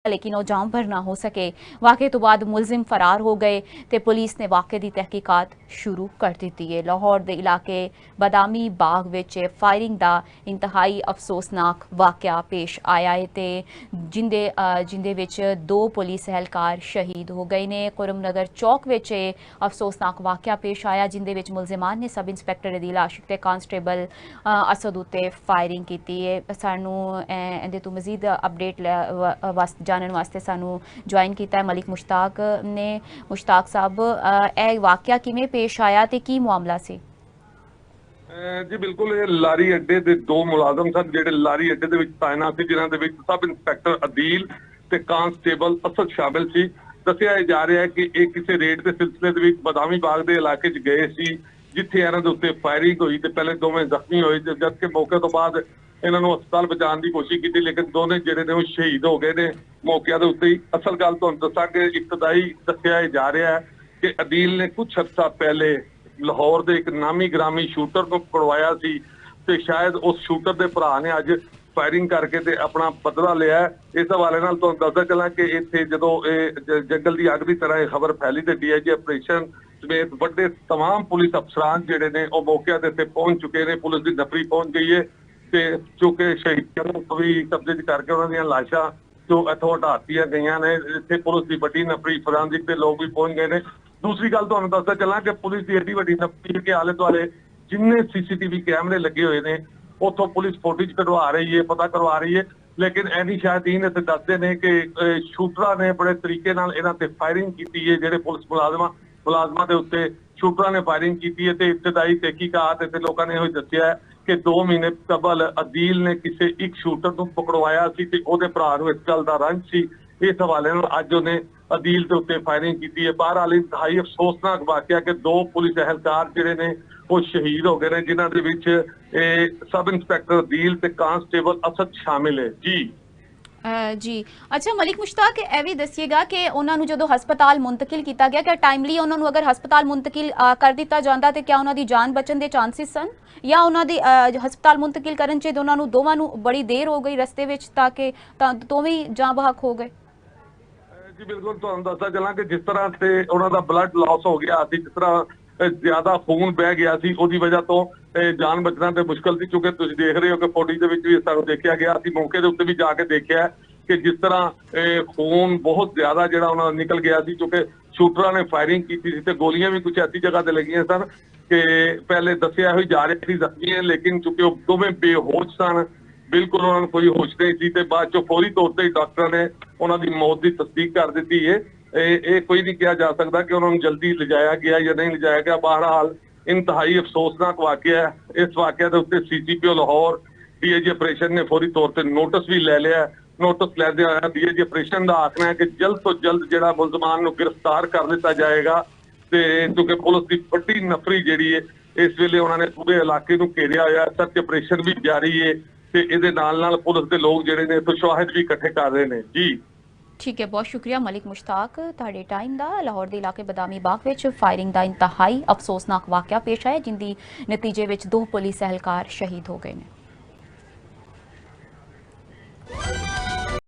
लेकिन वो जाम भर ना हो सके। वाक़े तो बाद मुलजिम फरार हो गए तो पुलिस ने वाक़े की तहकीकात शुरू कर दी है। लाहौर के इलाके बादामी बाग विच फायरिंग का इंतहाई अफसोसनाक वाक़या पेश आया है ते जिंदे विच 2 पुलिस एहलकार शहीद हो गए ने। कुरमनगर चौक विच अफसोसनाक वाक़या पेश आया जिंदे विच मुलजिमान ने सब इंस्पैक्टर अदील आशिक ते कांस्टेबल असद उत्ते फायरिंग की है। सानू इहदे तो मजीद अपडेट जानने वास्ते सानू ज्वाइन किया मलिक मुश्ताक ने। मुश्ताक साहब, ए वाकया किवें पेश आया ते की मामला सी? जी बिल्कुल, ये लारी अड्डे के 2 मुलाजम सन जिहड़े लारी अड्डे दे विच तैनात सी, जिन्हां दे विच सब इंस्पैक्टर अदील ते कांस्टेबल असद शामिल सी। दस्सिया जा रहा है कि एक किसी रेड के सिलसिले दे विच बादामी बाग के इलाके च गए सी, जिथे इन्हां दे उत्ते फायरिंग हुई ते पहले दोवें जख्मी होए, जबकि मौके तो बाद इन्हां नूं हस्पताल पहुंचाने की कोशिश की, लेकिन दोनों जिहड़े ने शहीद हो गए ने मौके के उत्ते ही। असल गल तुहानूं दस्सां कि इब्तदाई दस्सिया जा रहा है कि अदील ने कुछ अर्सा पहले लाहौर के एक नामी ग्रामी शूटर को पकड़वाया सी ते शायद उस शूटर के भरा ने अज फायरिंग करके ते अपना बदला लिया। इस हवाले नाल तुहानूं दसदा चला कि इत्थे जदों जंगल की अग की तरह खबर फैली तो DIG ऑपरेशन समेत बड़े तमाम पुलिस अफसरान जिहड़े ने वो मौके ते इत्थे पहुंच चुके हैं। पुलिस की नफरी पहुंच गई है ते चूंकि शहीदों को भी कब्जे च करके उन्होंने दी लाशां जो इत्थों हटा दित्तियां गईयां ने। इत्थे पुलिस की बड़ी नफरी फॉरेंसिक के लोग भी पहुंच गए हैं। दूसरी गल तुहानूं दसदा चला कि पुलिस की एडी वड्डी नफरी के आले दुआले जिन्ने CCTV कैमरे लगे हुए ने उतों पुलिस फुटेज कढवा रही है, पता करवा रही है। लेकिन एनी शायदीन इत्थे दसदे ने कि शूटरां ने बड़े तरीके नाल इन्हां ते फायरिंग की है। जिहड़े पुलिस मुलाजमां दे उत्ते शूटरां ने फायरिंग की है ते इब्तदाई तहकीकात इत्थे लोकां ने इहो दस्सिया है कि 2 महीने कबल अदील ने किसी एक शूटर को पकड़वाया सी ते ओहदे भरा नूं इस गल दा रंज सी। इस हवाले नाल अज उहने अदील के उत्ते फायरिंग की है। बहरहाल इंतहाई अफसोसनाक वाकया कि 2 पुलिस एहलकार जिहड़े ने वो शहीद हो गए हैं, जिन्हां दे विच सब इंस्पैक्टर अदील ते कांस्टेबल असद शामिल है। जी जी अच्छा, मलिक मुश्ताक ਇਹ ਵੀ ਦੱਸੀਏਗਾ ਕਿ ਉਹਨਾਂ ਨੂੰ ਜਦੋਂ ਹਸਪਤਾਲ ਮੁੰਤਕਿਲ ਕੀਤਾ ਗਿਆ ਕਿ ਟਾਈਮਲੀ ਉਹਨਾਂ ਨੂੰ ਅਗਰ ਹਸਪਤਾਲ ਮੁੰਤਕਿਲ ਕਰ ਦਿੱਤਾ ਜਾਂਦਾ ਤੇ ਕਿਆ ਉਹਨਾਂ ਦੀ ਜਾਨ ਬਚਣ ਦੇ ਚਾਂਸਸ ਸਨ ਜਾਂ ਉਹਨਾਂ ਦੀ ਹਸਪਤਾਲ ਮੁੰਤਕਿਲ ਕਰਨ 'ਚ ਉਹਨਾਂ ਨੂੰ ਦੋਵਾਂ ਨੂੰ ਬੜੀ ਦੇਰ ਹੋ ਗਈ ਰਸਤੇ ਵਿੱਚ ਤਾਂ ਕਿ ਦੋਵੇਂ ਜਾਂ ਬਹਕ ਹੋ ਗਏ? जी बिल्कुल, तुहानूं दसदा चलां कि जिस तरह से उन्हां दा ब्लड लॉस हो गया सी, जिस तरह ज्यादा खून बह गया सी, उहदी वजह तो जान बचना ते मुश्किल सी। क्योंकि तुसीं देख रहे हो कि फुटेज दे विच भी सानूं देखिया गया, असीं मौके दे उत्ते भी जाके देखिया कि जिस तरह खून बहुत ज्यादा जिहड़ा उन्हां दा निकल गया सी। क्योंकि शूटरां ने फायरिंग की सी ते गोलियां भी कुछ ऐसी जगह ते लगियां सन कि पहले दस्सिया ही जा रही थी जख्मी है, लेकिन चूंकि वो दोवें बेहोश सन, बिल्कुल उन्होंने कोई होश नहीं सी ते बाद चो फौरी तौर पर डॉक्टर ने उन्होंने मौत की तस्दीक कर दी है। ये कोई नहीं कहा जा सकता कि उन्होंने जल्दी लिजाया गया या नहीं लिजाया गया। बहरहाल इंतहाई अफसोसनाक वाकया है। इस वाकया के उत्ते CCPO लाहौर DIG ऑपरेशन ने फौरी तौर पर नोटिस भी ले लिया। नोटिस लैंदे होया DIG ऑपरेशन का आखना है कि जल्द तो जल्द जिहड़ा मुलजमान नूं गिरफ्तार कर दिता जाएगा। ते क्योंकि पुलिस की बड़ी नफरी जिहड़ी है इस वेले उन्होंने पूरे इलाके नूं घेरिया होया, सर्च ऑपरेशन भी जारी है ते इहदे नाल नाल पुलिस के लोग जिहड़े ने इत्थों शवाहिद भी इकट्ठे कर रहे हैं। जी ठीक है, बहुत शुक्रिया मलिक मुश्ताक तुहाडे टाइम का। लाहौर के इलाके बादामी बाग विच फायरिंग का इंतहाई अफसोसनाक वाकया पेश आया जिंदी नतीजे विच 2 पुलिस एहलकार शहीद हो गए हैं।